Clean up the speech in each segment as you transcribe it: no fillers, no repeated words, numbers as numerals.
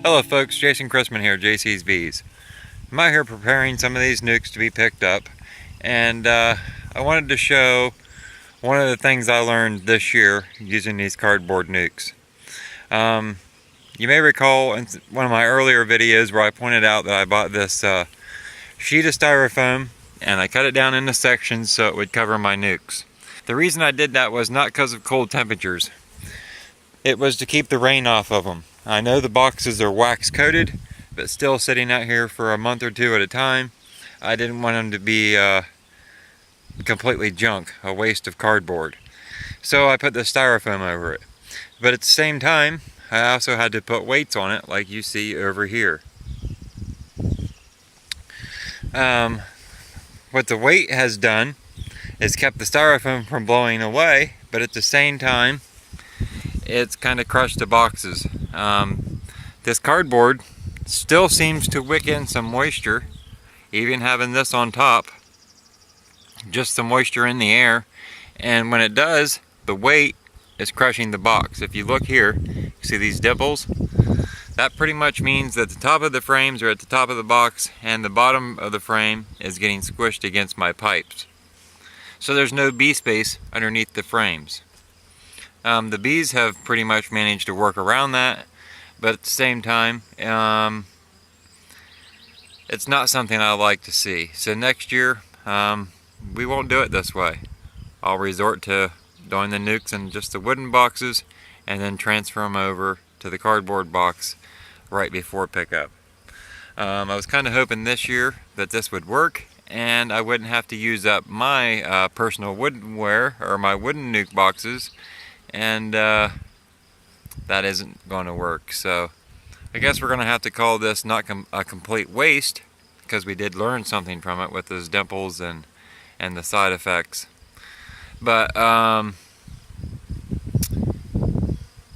Hello folks, Jason Chrisman here, JC's Bees. I'm out here preparing some of these nucs to be picked up, and I wanted to show one of the things I learned this year using these cardboard nucs. You may recall in one of my earlier videos where I pointed out that I bought this sheet of styrofoam and I cut it down into sections so it would cover my nucs. The reason I did that was not because of cold temperatures. It was to keep the rain off of them. I know the boxes are wax coated, but still sitting out here for a month or two at a time, I didn't want them to be completely junk, a waste of cardboard. So I put the styrofoam over it. But at the same time, I also had to put weights on it like you see over here. What the weight has done is kept the styrofoam from blowing away, but at the same time, it's kind of crushed the boxes. This cardboard still seems to wick in some moisture, even having this on top, just some moisture in the air, and when it does, the weight is crushing the box. If you look here, you see these dimples? That pretty much means that the top of the frames are at the top of the box and the bottom of the frame is getting squished against my pipes. So there's no bee space underneath the frames. The bees have pretty much managed to work around that, but at the same time, it's not something I like to see. So next year, we won't do it this way. I'll resort to doing the nucs in just the wooden boxes and then transfer them over to the cardboard box right before pickup. I was kind of hoping this year that this would work and I wouldn't have to use up my personal woodenware or my wooden nuc boxes, and that isn't going to work. So I guess we're going to have to call this not a complete waste, because we did learn something from it with those dimples and the side effects. But I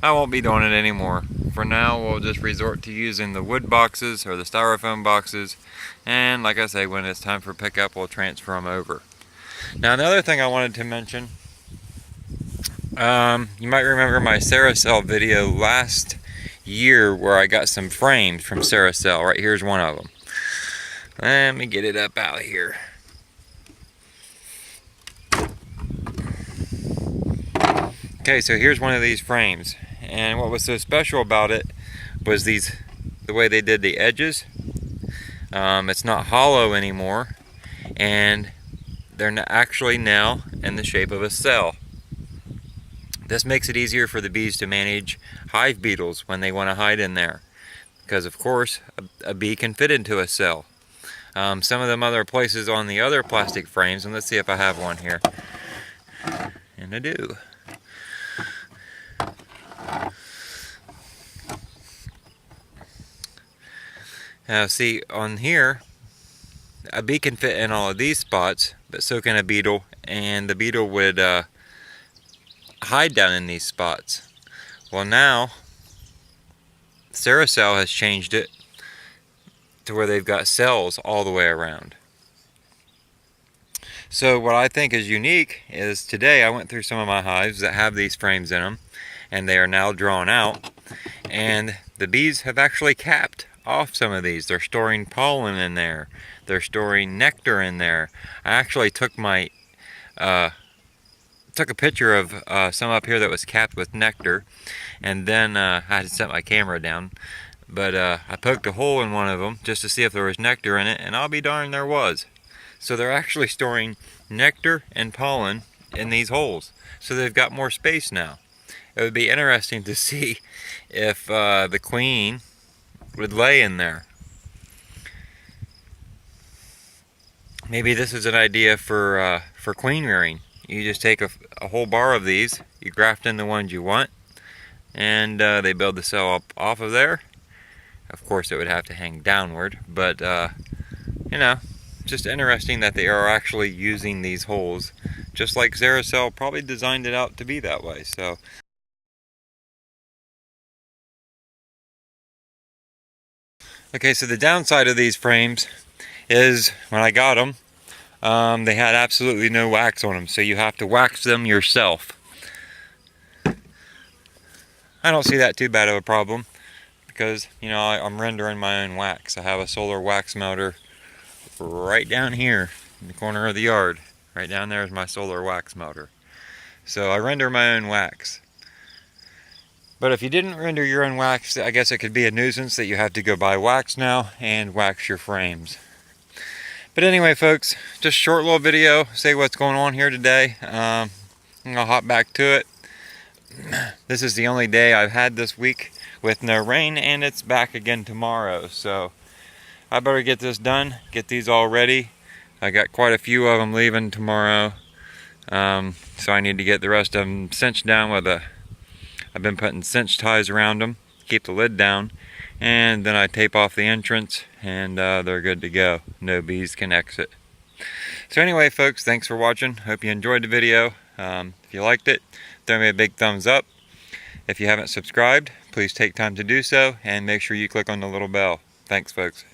won't be doing it anymore. For now, we'll just resort to using the wood boxes or the styrofoam boxes, and like I say, when it's time for pickup, we'll transfer them over. Now, another thing I wanted to mention, you might remember my Ceracell video last year where I got some frames from Ceracell. Right here's one of them. Let me get it up out here. Okay, so here's one of these frames, and what was so special about it was the way they did the edges. It's not hollow anymore, and they're actually now in the shape of a cell. This makes it easier for the bees to manage hive beetles when they want to hide in there, because of course a bee can fit into a cell. Some of them other places on the other plastic frames, and let's see if I have one here, and I do. Now see, on here, a bee can fit in all of these spots, but so can a beetle, and the beetle would hide down in these spots. Well, now Ceracell has changed it to where they've got cells all the way around. So what I think is unique is today I went through some of my hives that have these frames in them, and they are now drawn out, and the bees have actually capped off some of these. They're storing pollen in there, they're storing nectar in there. I actually took a picture of some up here that was capped with nectar, and then I had to set my camera down, but I poked a hole in one of them just to see if there was nectar in it, and I'll be darned, there was. So they're actually storing nectar and pollen in these holes, so they've got more space now. It would be interesting to see if the queen would lay in there. Maybe this is an idea for queen rearing. You just take a whole bar of these, you graft in the ones you want, and they build the cell up off of there. Of course, it would have to hang downward, but you know, just interesting that they are actually using these holes, just like Ceracell probably designed it out to be that way. So okay, so the downside of these frames is when I got them, they had absolutely no wax on them, so you have to wax them yourself. I don't see that too bad of a problem, because, you know, I'm rendering my own wax. I have a solar wax melter right down here in the corner of the yard. Right down there is my solar wax melter. So I render my own wax. But if you didn't render your own wax, I guess it could be a nuisance that you have to go buy wax now and wax your frames. But anyway, folks, just a short little video, say what's going on here today. I'm gonna hop back to it. This is the only day I've had this week with no rain, and it's back again tomorrow. So I better get this done, get these all ready. I got quite a few of them leaving tomorrow. So I need to get the rest of them cinched down with I've been putting cinch ties around them, keep the lid down, and then I tape off the entrance, and they're good to go. No bees can exit. So anyway, folks, thanks for watching. Hope you enjoyed the video. If you liked it, throw me a big thumbs up. If you haven't subscribed, please take time to do so, and make sure you click on the little bell. Thanks, folks.